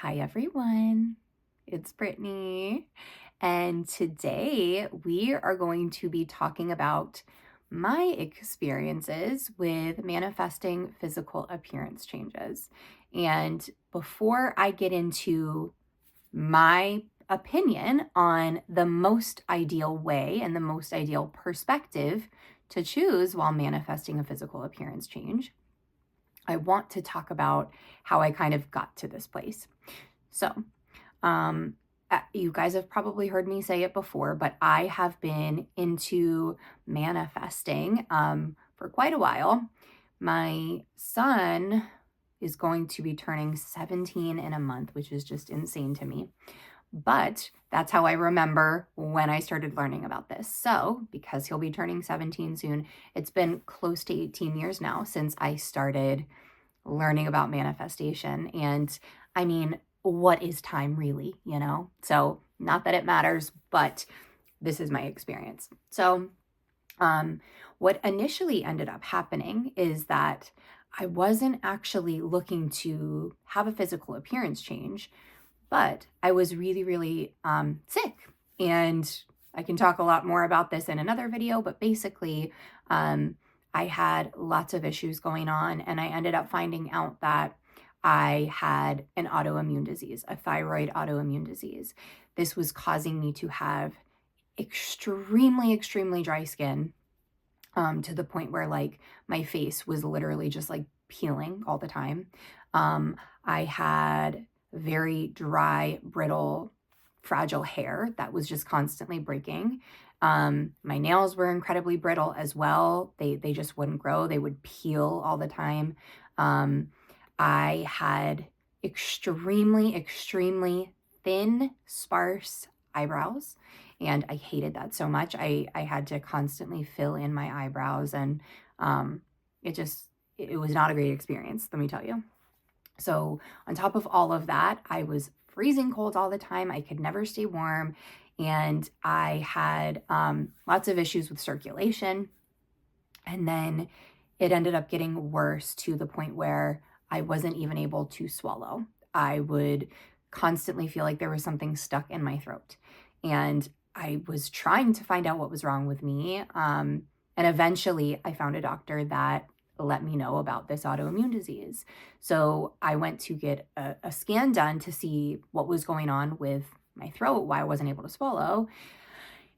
Hi everyone, it's Brittany, and today we are going to be talking about my experiences with manifesting physical appearance changes. And before I get into my opinion on the most ideal way and the most ideal perspective to choose while manifesting a physical appearance change, I want to talk about how I kind of got to this place. So, you guys have probably heard me say it before, but I have been into manifesting for quite a while. My son is going to be turning 17 in a month, which is just insane to me. But that's how I remember when I started learning about this. So, because he'll be turning 17 soon, it's been close to 18 years now since I started learning about manifestation. And I mean, what is time really, you know? So, not that it matters, but this is my experience. So, what initially ended up happening is that I wasn't actually looking to have a physical appearance change, but I was really, really sick. And I can talk a lot more about this in another video, but basically, I had lots of issues going on, and I ended up finding out that I had an autoimmune disease, a thyroid autoimmune disease. This was causing me to have extremely, extremely dry skin, to the point where like my face was literally just like peeling all the time. I had very dry, brittle, fragile hair that was just constantly breaking. My nails were incredibly brittle as well. They just wouldn't grow. They would peel all the time. I had extremely, extremely thin, sparse eyebrows, and I hated that so much. I had to constantly fill in my eyebrows, and it was not a great experience, let me tell you. So on top of all of that, I was freezing cold all the time. I could never stay warm, and I had lots of issues with circulation. And then it ended up getting worse to the point where I wasn't even able to swallow. I would constantly feel like there was something stuck in my throat. And I was trying to find out what was wrong with me. And eventually I found a doctor that let me know about this autoimmune disease. So I went to get a scan done to see what was going on with my throat, why I wasn't able to swallow.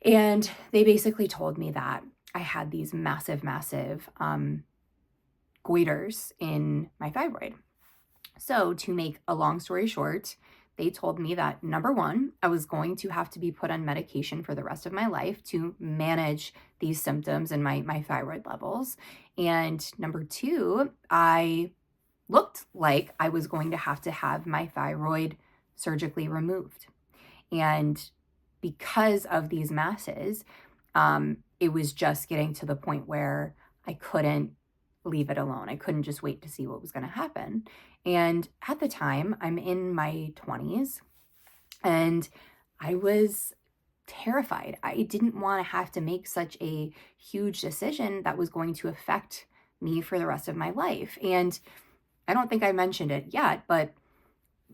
And they basically told me that I had these massive, massive goiters in my thyroid. So to make a long story short, they told me that number one, I was going to have to be put on medication for the rest of my life to manage these symptoms and my thyroid levels. And number two, I looked like I was going to have my thyroid surgically removed. And because of these masses, it was just getting to the point where I couldn't leave it alone. I couldn't just wait to see what was going to happen. And at the time, I'm in my 20s, and I was terrified. I didn't want to have to make such a huge decision that was going to affect me for the rest of my life. And I don't think I mentioned it yet, but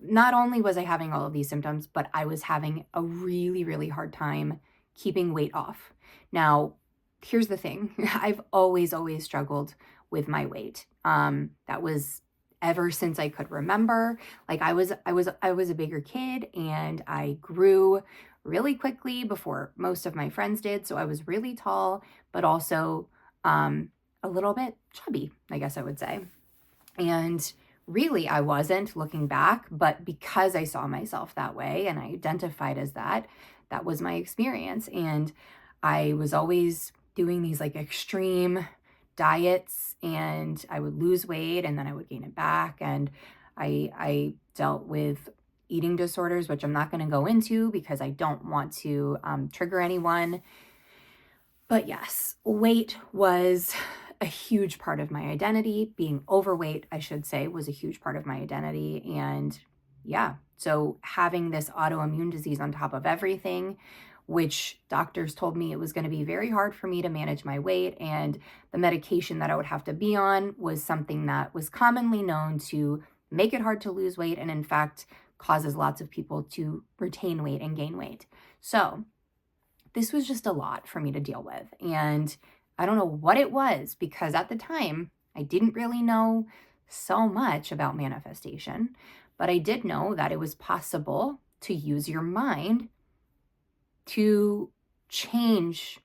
not only was I having all of these symptoms, but I was having a really, really hard time keeping weight off. Now, here's the thing. I've always struggled with my weight. That was ever since I could remember. Like I was a bigger kid, and I grew really quickly before most of my friends did. So I was really tall, but also a little bit chubby, I guess I would say. And really, I wasn't looking back, but because I saw myself that way and I identified as that, that was my experience. And I was always doing these like extreme diets, and I would lose weight and then I would gain it back. And I dealt with eating disorders, which I'm not going to go into because I don't want to trigger anyone. But yes, weight was a huge part of my identity. Being overweight, I should say, was a huge part of my identity. And yeah, so having this autoimmune disease on top of everything, which doctors told me it was going to be very hard for me to manage my weight, and the medication that I would have to be on was something that was commonly known to make it hard to lose weight, and in fact causes lots of people to retain weight and gain weight. So this was just a lot for me to deal with. And I don't know what it was, because at the time I didn't really know so much about manifestation, but I did know that it was possible to use your mind to change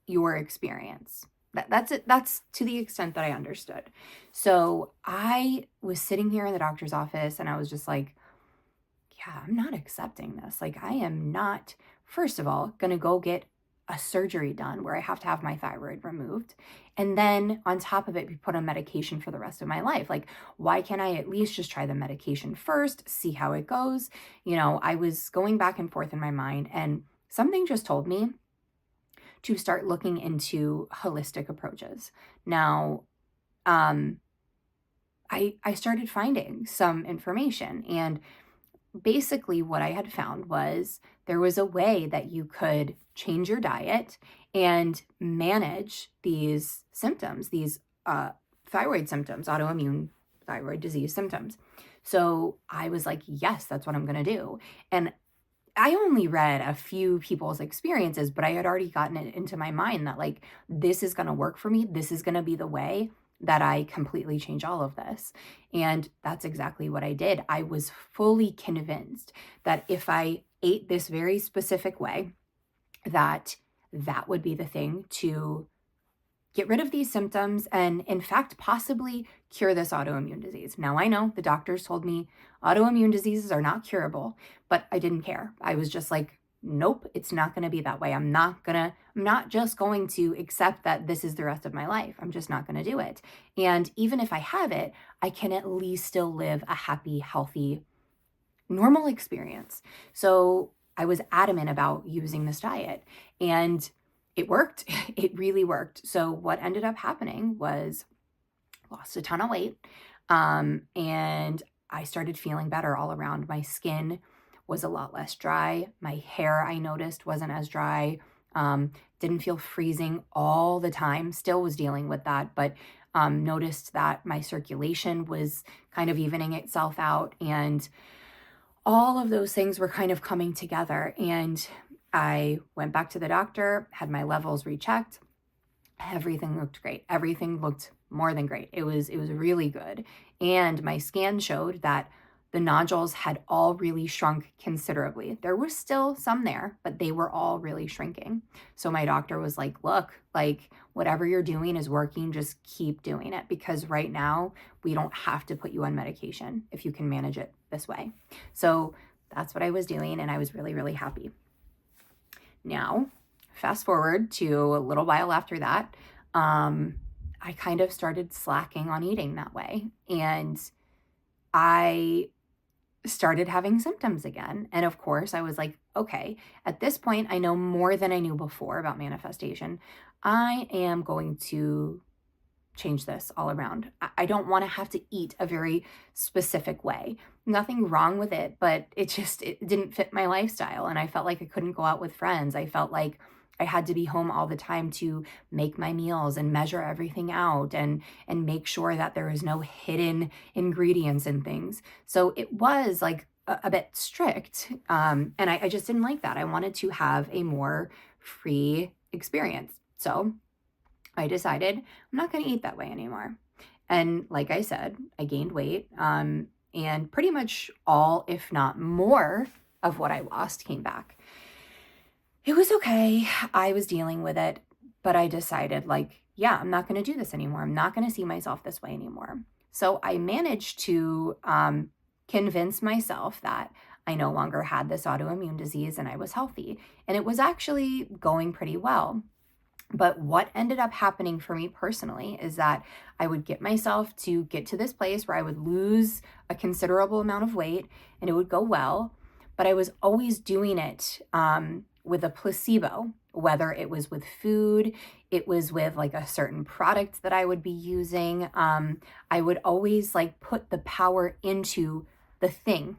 your experience. That's it. That's to the extent that I understood. So I was sitting here in the doctor's office and I was just like, yeah, I'm not accepting this. Like, I am not, first of all, going to go get a surgery done where I have to have my thyroid removed. And then on top of it, be put on medication for the rest of my life. Like, why can't I at least just try the medication first, see how it goes? I was going back and forth in my mind, and something just told me to start looking into holistic approaches. Now, I started finding some information, and basically what I had found was there was a way that you could change your diet and manage these symptoms, these thyroid symptoms, autoimmune thyroid disease symptoms. So I was like, yes, that's what I'm going to do. And I only read a few people's experiences, but I had already gotten it into my mind that, like, this is going to work for me. This is going to be the way that I completely change all of this. And that's exactly what I did. I was fully convinced that if I ate this very specific way, that would be the thing to get rid of these symptoms and, in fact, possibly cure this autoimmune disease. Now, I know the doctors told me autoimmune diseases are not curable, but I didn't care. I was just like, nope, it's not going to be that way. I'm not just going to accept that this is the rest of my life. I'm just not going to do it. And even if I have it, I can at least still live a happy, healthy, normal experience. So I was adamant about using this diet, and it worked. It really worked. So what ended up happening was lost a ton of weight, and I started feeling better all around. My skin was a lot less dry. My hair, I noticed, wasn't as dry. Didn't feel freezing all the time. Still was dealing with that, but noticed that my circulation was kind of evening itself out, and all of those things were kind of coming together. And I went back to the doctor, had my levels rechecked. Everything looked great. Everything looked more than great. It was really good. And my scan showed that the nodules had all really shrunk considerably. There was still some there, but they were all really shrinking. So my doctor was like, look, like, whatever you're doing is working. Just keep doing it, because right now we don't have to put you on medication if you can manage it this way. So that's what I was doing, and I was really, really happy. Now, fast forward to a little while after that, I kind of started slacking on eating that way, and I started having symptoms again. And of course, I was like, okay, at this point, I know more than I knew before about manifestation. I am going to change this all around. I don't want to have to eat a very specific way. Nothing wrong with it, but it didn't fit my lifestyle. And I felt like I couldn't go out with friends. I felt like I had to be home all the time to make my meals and measure everything out and make sure that there was no hidden ingredients and things. So it was like a bit strict. And I just didn't like that. I wanted to have a more free experience. So I decided I'm not going to eat that way anymore. And like I said, I gained weight, and pretty much all, if not more, of what I lost came back. It was okay. I was dealing with it, but I decided, like, yeah, I'm not going to do this anymore. I'm not going to see myself this way anymore. So I managed to convince myself that I no longer had this autoimmune disease and I was healthy. And it was actually going pretty well. But what ended up happening for me personally is that I would get myself to get to this place where I would lose a considerable amount of weight and it would go well, but I was always doing it with a placebo, whether it was with food, it was with like a certain product that I would be using. I would always like put the power into the thing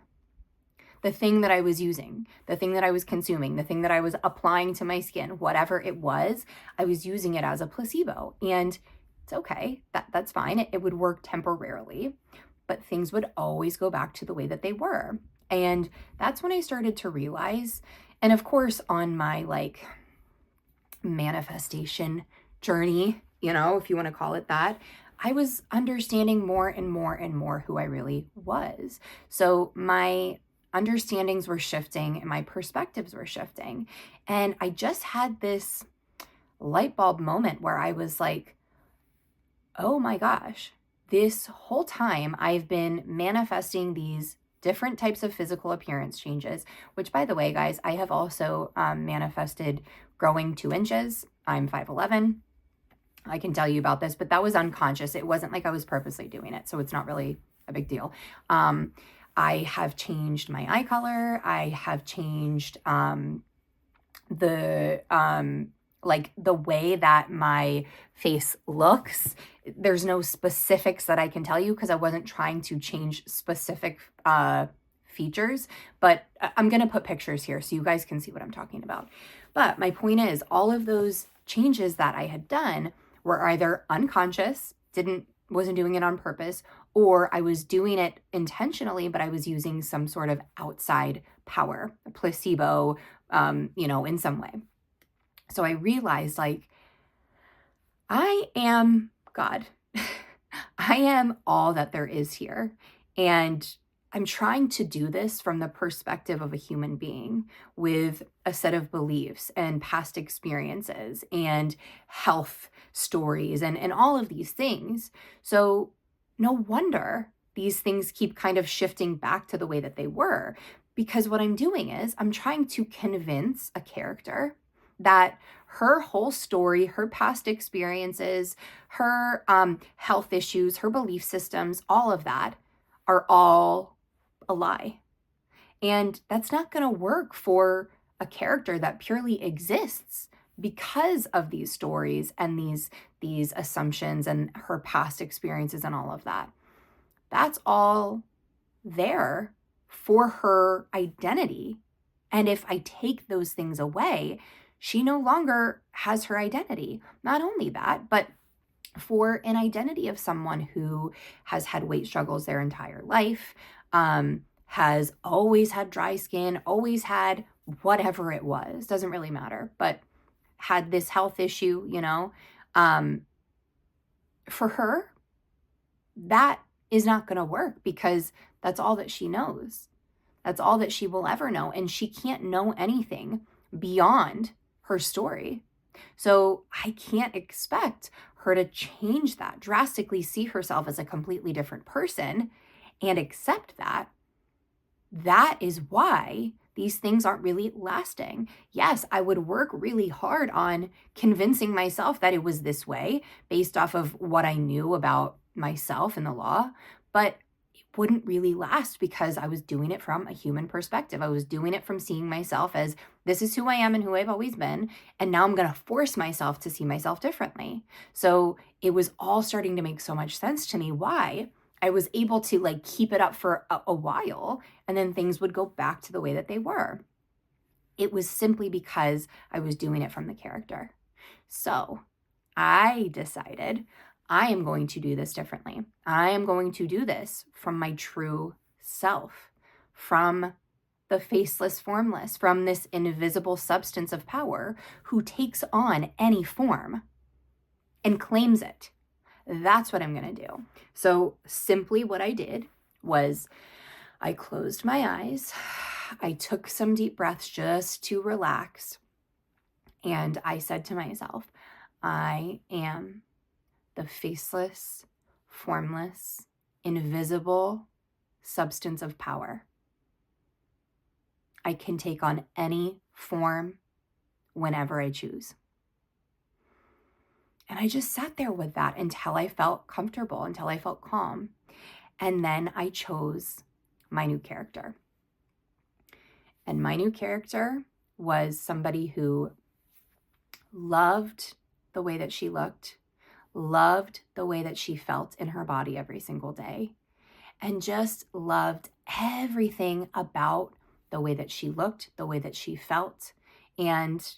that I was using, the thing that I was consuming, the thing that I was applying to my skin, whatever it was, I was using it as a placebo. And it's okay, that's fine. It would work temporarily, but things would always go back to the way that they were. And that's when I started to realize, and of course, on my like manifestation journey, if you want to call it that, I was understanding more and more and more who I really was. So my understandings were shifting and my perspectives were shifting. And I just had this light bulb moment where I was like, oh my gosh, this whole time I've been manifesting these different types of physical appearance changes, which, by the way, guys, I have also manifested growing 2 inches. I'm 5'11". I can tell you about this, but that was unconscious. It wasn't like I was purposely doing it, so it's not really a big deal. I have changed my eye color. I have changed the like the way that my face looks. There's no specifics that I can tell you because I wasn't trying to change specific features, but I'm going to put pictures here so you guys can see what I'm talking about. But my point is, all of those changes that I had done were either unconscious, wasn't doing it on purpose, or I was doing it intentionally, but I was using some sort of outside power, a placebo, in some way. So I realized, like, I am God. I am all that there is here. And I'm trying to do this from the perspective of a human being with a set of beliefs and past experiences and health stories and all of these things. So no wonder these things keep kind of shifting back to the way that they were, because what I'm doing is I'm trying to convince a character that her whole story, her past experiences, her health issues, her belief systems, all of that are all a lie. And that's not going to work for a character that purely exists because of these stories and these assumptions and her past experiences and all of that. That's all there for her identity. And if I take those things away, she no longer has her identity. Not only that, but for an identity of someone who has had weight struggles their entire life, has always had dry skin, always had whatever it was, doesn't really matter, but had this health issue, for her, that is not going to work because that's all that she knows. That's all that she will ever know. And she can't know anything beyond her story. So I can't expect her to change that, drastically see herself as a completely different person and accept that. That is why these things aren't really lasting. Yes, I would work really hard on convincing myself that it was this way based off of what I knew about myself and the law, but it wouldn't really last because I was doing it from a human perspective. I was doing it from seeing myself as this is who I am and who I've always been. And now I'm going to force myself to see myself differently. So it was all starting to make so much sense to me why I was able to like keep it up for a while, and then things would go back to the way that they were. It was simply because I was doing it from the character. So I decided I am going to do this differently. I am going to do this from my true self, from the faceless, formless, from this invisible substance of power who takes on any form and claims it. That's what I'm going to do. So simply what I did was I closed my eyes. I took some deep breaths just to relax. And I said to myself, I am the faceless, formless, invisible substance of power. I can take on any form whenever I choose. And I just sat there with that until I felt comfortable, until I felt calm. And then I chose my new character. And my new character was somebody who loved the way that she looked, loved the way that she felt in her body every single day, and just loved everything about the way that she looked, the way that she felt, and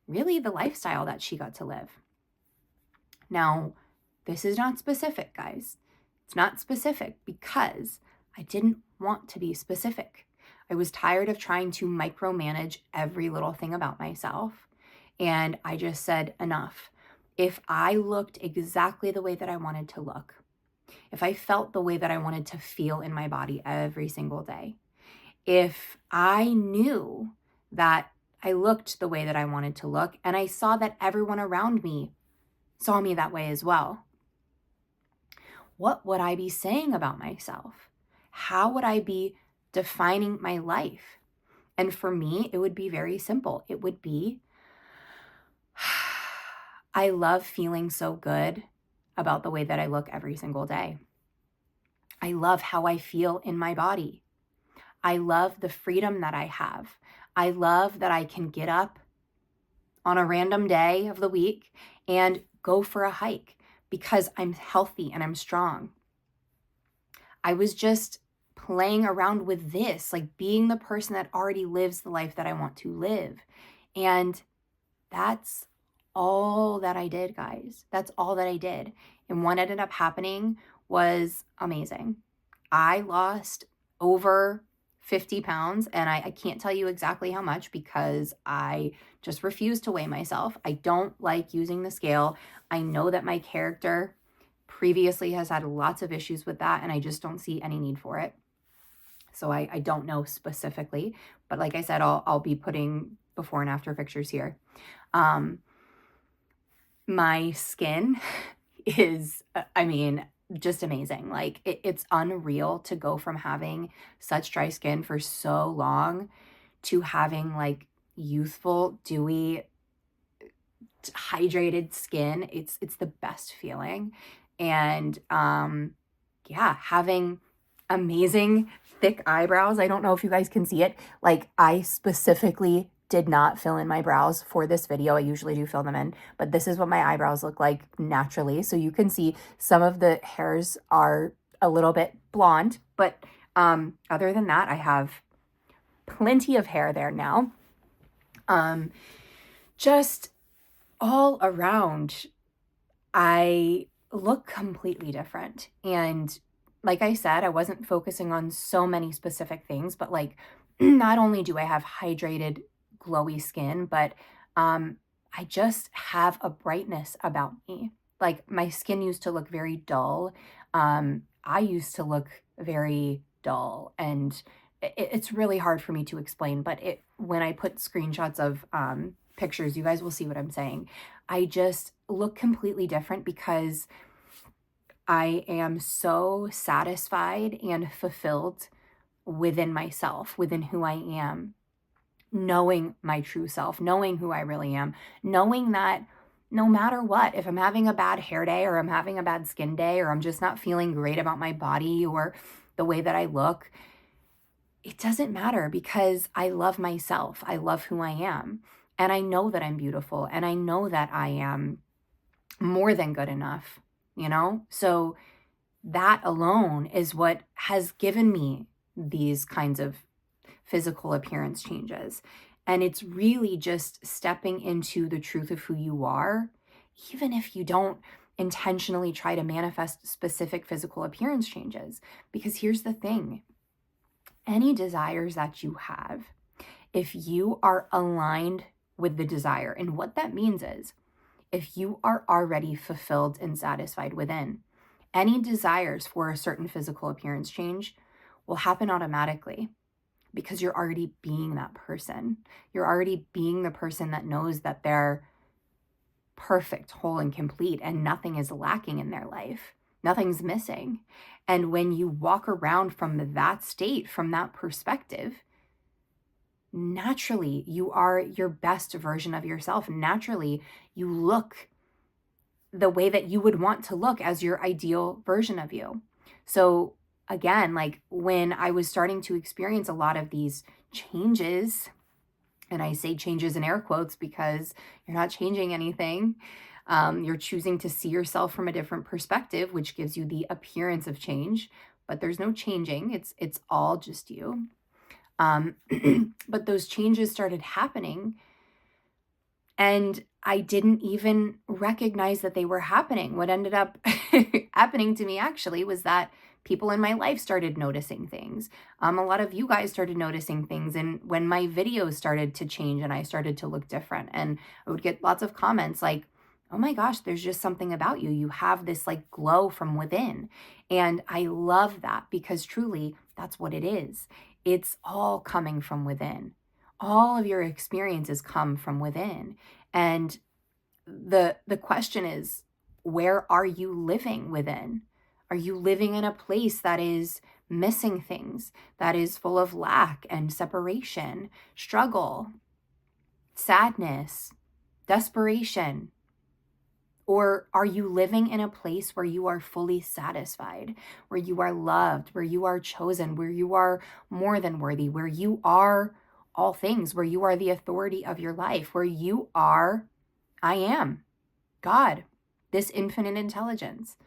really the lifestyle that she got to live. Now, this is not specific, guys. It's not specific because I didn't want to be specific. I was tired of trying to micromanage every little thing about myself. And I just said, enough. If I looked exactly the way that I wanted to look, if I felt the way that I wanted to feel in my body every single day, if I knew that I looked the way that I wanted to look and I saw that everyone around me saw me that way as well, what would I be saying about myself? How would I be defining my life? And for me, it would be very simple. It would be, I love feeling so good about the way that I look every single day. I love how I feel in my body. I love the freedom that I have. I love that I can get up on a random day of the week and go for a hike because I'm healthy and I'm strong. I was just playing around with this, like being the person that already lives the life that I want to live. And that's all that I did, guys. That's all that I did. And what ended up happening was amazing. I lost over 50 pounds, and I can't tell you exactly how much because I just refuse to weigh myself. I don't like using the scale. I know that my character previously has had lots of issues with that, and I just don't see any need for it. So I don't know specifically, but like I said, I'll be putting before and after pictures here. My skin is, just amazing. Like it's unreal to go from having such dry skin for so long to having like youthful, dewy, hydrated skin. It's the best feeling. And yeah, having amazing thick eyebrows. I don't know if you guys can see it. Like I specifically did not fill in my brows for this video. I usually do fill them in, but this is what my eyebrows look like naturally. So you can see some of the hairs are a little bit blonde, but other than that, I have plenty of hair there now. Just all around, I look completely different. And like I said, I wasn't focusing on so many specific things, but like not only do I have hydrated, glowy skin, but I just have a brightness about me. Like my skin used to look very dull. I used to look very dull, and it's really hard for me to explain, but when I put screenshots of pictures, you guys will see what I'm saying. I just look completely different because I am so satisfied and fulfilled within myself, within who I am, knowing my true self, knowing who I really am, knowing that no matter what, if I'm having a bad hair day or I'm having a bad skin day or I'm just not feeling great about my body or the way that I look, it doesn't matter because I love myself. I love who I am. And I know that I'm beautiful and I know that I am more than good enough, you know? So that alone is what has given me these kinds of physical appearance changes. And it's really just stepping into the truth of who you are, even if you don't intentionally try to manifest specific physical appearance changes. Because here's the thing, any desires that you have, if you are aligned with the desire, and what that means is, if you are already fulfilled and satisfied within, any desires for a certain physical appearance change will happen automatically because you're already being that person. You're already being the person that knows that they're perfect, whole, and complete, and nothing is lacking in their life. Nothing's missing. And when you walk around from that state, from that perspective, naturally you are your best version of yourself. Naturally, you look the way that you would want to look as your ideal version of you. So again, like when I was starting to experience a lot of these changes, and I say changes in air quotes because you're not changing anything. You're choosing to see yourself from a different perspective, which gives you the appearance of change, but there's no changing. It's all just you. But those changes started happening and I didn't even recognize that they were happening. What ended up happening to me actually was that People in my life started noticing things. A lot of you guys started noticing things. And when my videos started to change and I started to look different, and I would get lots of comments like, oh my gosh, there's just something about you. You have this like glow from within. And I love that because truly that's what it is. It's all coming from within. All of your experiences come from within. And the question is, where are you living within? Are you living in a place that is missing things, that is full of lack and separation, struggle, sadness, desperation? Or are you living in a place where you are fully satisfied, where you are loved, where you are chosen, where you are more than worthy, where you are all things, where you are the authority of your life, where you are, I am, God, this infinite intelligence?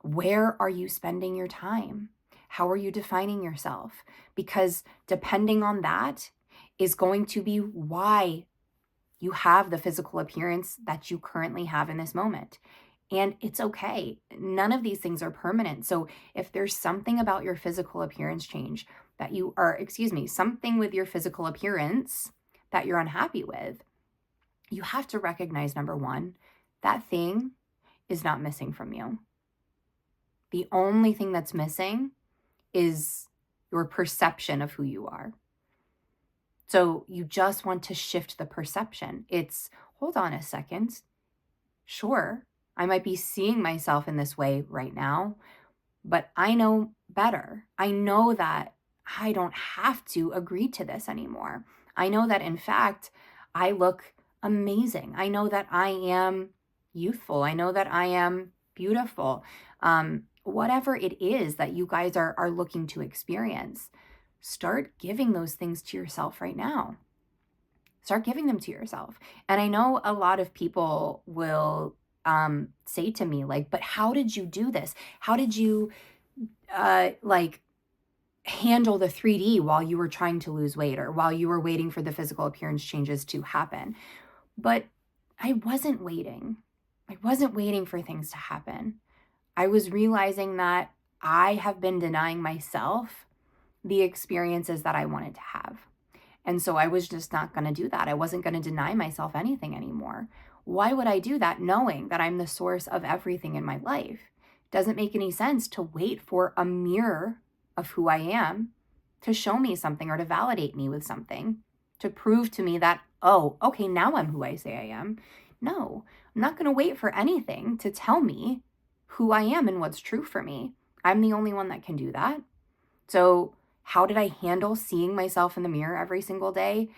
Where are you spending your time? How are you defining yourself? Because depending on that is going to be why you have the physical appearance that you currently have in this moment. And it's okay. None of these things are permanent. So if there's something about your physical appearance change that you are, something with your physical appearance that you're unhappy with, you have to recognize, number one, that thing is not missing from you. The only thing that's missing is your perception of who you are. So you just want to shift the perception. It's, hold on a second. Sure, I might be seeing myself in this way right now, but I know better. I know that I don't have to agree to this anymore. I know that, in fact, I look amazing. I know that I am youthful. I know that I am beautiful. Whatever it is that you guys are looking to experience, start giving those things to yourself right now. Start giving them to yourself. And I know a lot of people will say to me, like, but how did you do this? How did you handle the 3D while you were trying to lose weight or while you were waiting for the physical appearance changes to happen? But I wasn't waiting. I wasn't waiting for things to happen. I was realizing that I have been denying myself the experiences that I wanted to have. And so I was just not going to do that. I wasn't going to deny myself anything anymore. Why would I do that knowing that I'm the source of everything in my life? It doesn't make any sense to wait for a mirror of who I am to show me something or to validate me with something, to prove to me that, oh, okay, now I'm who I say I am. No, I'm not going to wait for anything to tell me who I am and what's true for me. I'm the only one that can do that. So how did I handle seeing myself in the mirror every single day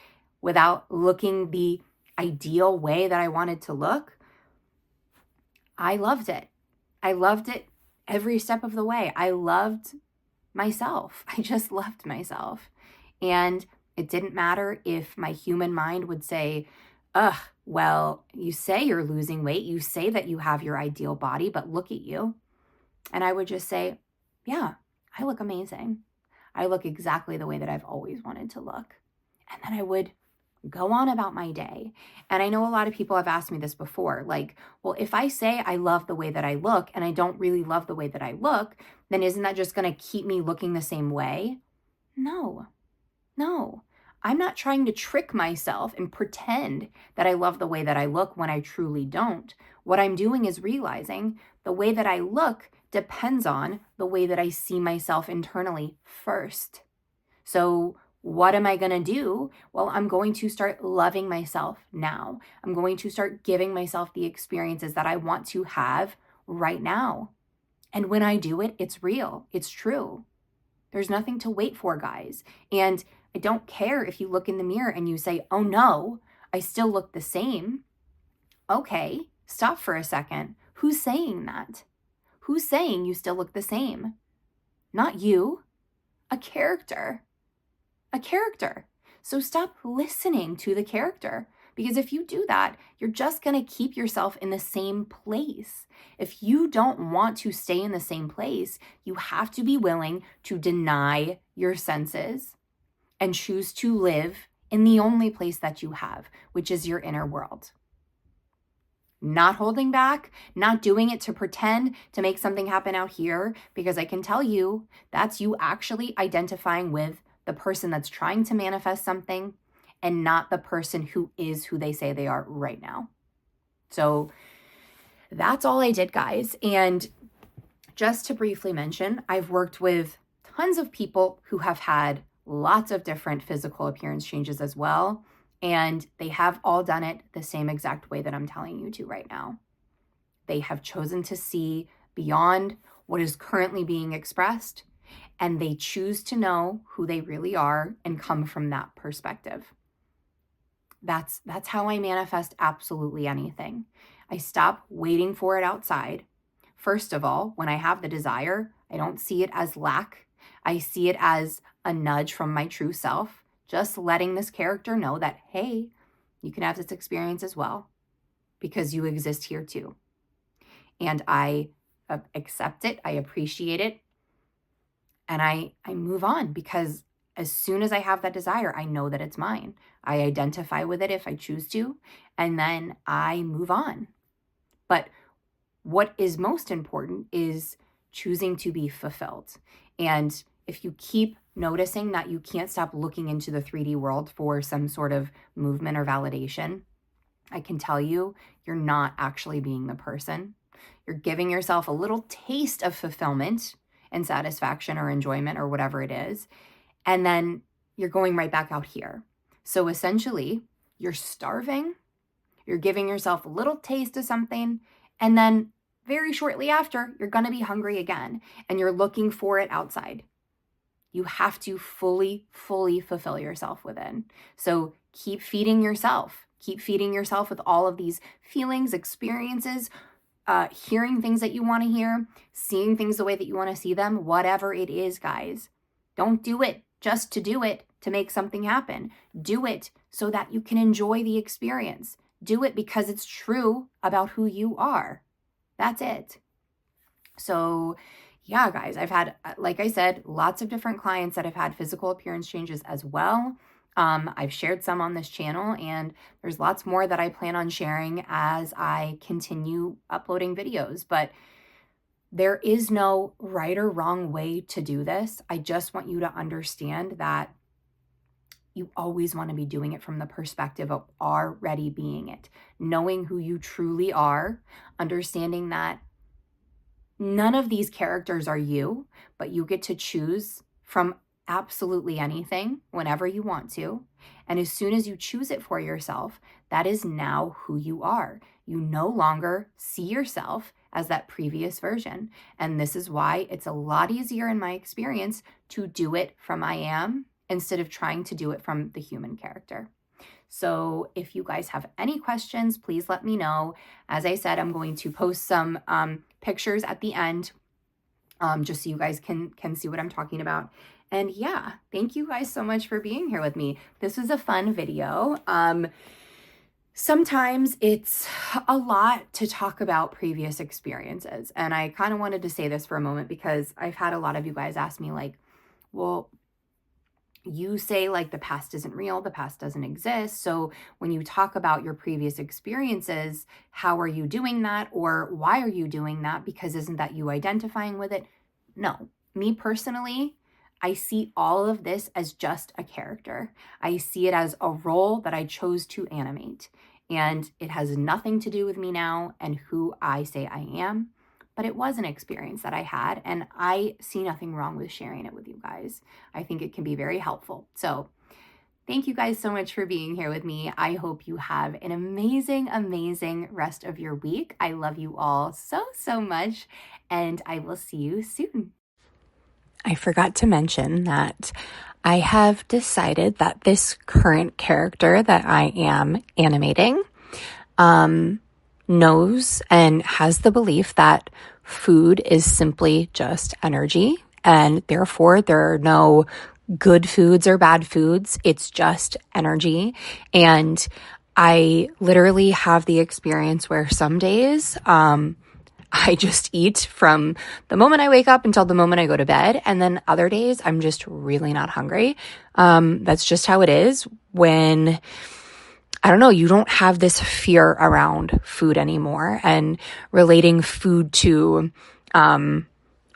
without looking the ideal way that I wanted to look? I loved it. I loved it every step of the way. I loved myself. I just loved myself. And it didn't matter if my human mind would say, ugh, well, you say you're losing weight. You say that you have your ideal body, but look at you. And I would just say, yeah, I look amazing. I look exactly the way that I've always wanted to look. And then I would go on about my day. And I know a lot of people have asked me this before, like, well, if I say I love the way that I look and I don't really love the way that I look, then isn't that just going to keep me looking the same way? No. I'm not trying to trick myself and pretend that I love the way that I look when I truly don't. What I'm doing is realizing the way that I look depends on the way that I see myself internally first. So what am I going to do? Well, I'm going to start loving myself now. I'm going to start giving myself the experiences that I want to have right now. And when I do it, it's real. It's true. There's nothing to wait for, guys. And I don't care if you look in the mirror and you say, oh no, I still look the same. Okay, stop for a second. Who's saying that? Who's saying you still look the same? Not you. A character. A character. So stop listening to the character, because if you do that, you're just going to keep yourself in the same place. If you don't want to stay in the same place, you have to be willing to deny your senses and choose to live in the only place that you have, which is your inner world. not holding back, not doing it to pretend to make something happen out here, because I can tell you that's you actually identifying with the person that's trying to manifest something and not the person who is who they say they are right now. So that's all I did, guys. And just to briefly mention, I've worked with tons of people who have had lots of different physical appearance changes as well. And they have all done it the same exact way that I'm telling you to right now. They have chosen to see beyond what is currently being expressed, and they choose to know who they really are and come from that perspective. That's how I manifest absolutely anything. I stop waiting for it outside. First of all, when I have the desire, I don't see it as lack. I see it as a nudge from my true self, just letting this character know that, hey, you can have this experience as well because you exist here too. And I accept it, I appreciate it, and I move on, because as soon as I have that desire, I know that it's mine. I identify with it if I choose to, and then I move on. But what is most important is choosing to be fulfilled. And if you keep noticing that you can't stop looking into the 3D world for some sort of movement or validation, I can tell you, you're not actually being the person. You're giving yourself a little taste of fulfillment and satisfaction or enjoyment or whatever it is, and then you're going right back out here. So essentially, you're starving, you're giving yourself a little taste of something, and then very shortly after, you're going to be hungry again, and you're looking for it outside. You have to fully fulfill yourself within. So keep feeding yourself. Keep feeding yourself with all of these feelings, experiences, hearing things that you want to hear, seeing things the way that you want to see them, whatever it is, guys. Don't do it just to do it to make something happen. Do it so that you can enjoy the experience. Do it because it's true about who you are. That's it. So yeah, guys, I've had, like I said, lots of different clients that have had physical appearance changes as well. I've shared some on this channel, and there's lots more that I plan on sharing as I continue uploading videos. But there is no right or wrong way to do this. I just want you to understand that you always want to be doing it from the perspective of already being it, knowing who you truly are, understanding that none of these characters are you, but you get to choose from absolutely anything whenever you want to. And as soon as you choose it for yourself, that is now who you are. You no longer see yourself as that previous version. And this is why it's a lot easier in my experience to do it from I am instead of trying to do it from the human character. So if you guys have any questions, please let me know. As I said, I'm going to post some pictures at the end, just so you guys can see what I'm talking about. And yeah, thank you guys so much for being here with me. This was a fun video. Sometimes it's a lot to talk about previous experiences. And I kind of wanted to say this for a moment because I've had a lot of you guys ask me like, well, you say like the past isn't real, the past doesn't exist. So when you talk about your previous experiences, how are you doing that? Or why are you doing that? Because isn't that you identifying with it? No, me personally, I see all of this as just a character. I see it as a role that I chose to animate, and it has nothing to do with me now and who I say I am. But it was an experience that I had, and I see nothing wrong with sharing it with you guys. I think it can be very helpful. So thank you guys so much for being here with me. I hope you have an amazing, amazing rest of your week. I love you all so, so much, and I will see you soon. I forgot to mention that I have decided that this current character that I am animating, knows and has the belief that food is simply just energy, and therefore there are no good foods or bad foods. It's just energy. And I literally have the experience where some days I just eat from the moment I wake up until the moment I go to bed, and then other days I'm just really not hungry. That's just how it is. When I don't know, you don't have this fear around food anymore and relating food to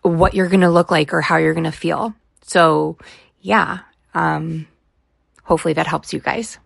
what you're going to look like or how you're going to feel. So yeah, hopefully that helps you guys.